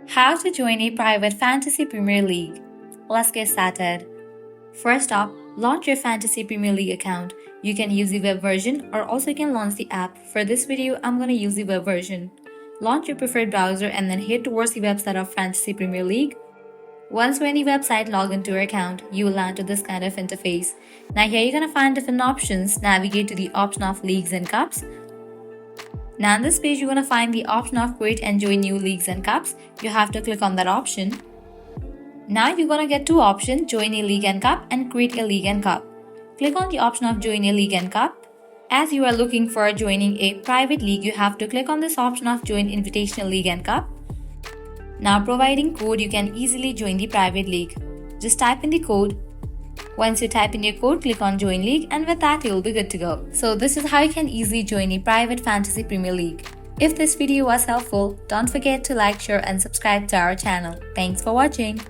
How to join a private fantasy Premier League. Let's get started. First up, launch your Fantasy Premier League account. You can use the web version or also you can launch the app. For this video, I'm going to use the web version. Launch your preferred browser and then head towards the website of Fantasy Premier League. Once you're in the website, log into your account. You will land to this kind of interface. Now here you're going to find different options. Navigate to the option of Leagues and Cups. Now on this page, you're going to find the option of Create and Join New Leagues and Cups. You have to click on that option. Now you're going to get two options, Join a League and Cup and Create a League and Cup. Click on the option of Join a League and Cup. As you are looking for joining a private league, you have to click on this option of Join Invitational League and Cup. Now providing code, you can easily join the private league. Just type in the code. Once you type in your code, click on Join League and with that you'll be good to go. So this is how you can easily join a private fantasy Premier League. If this video was helpful, don't forget to like, share and subscribe to our channel. Thanks for watching.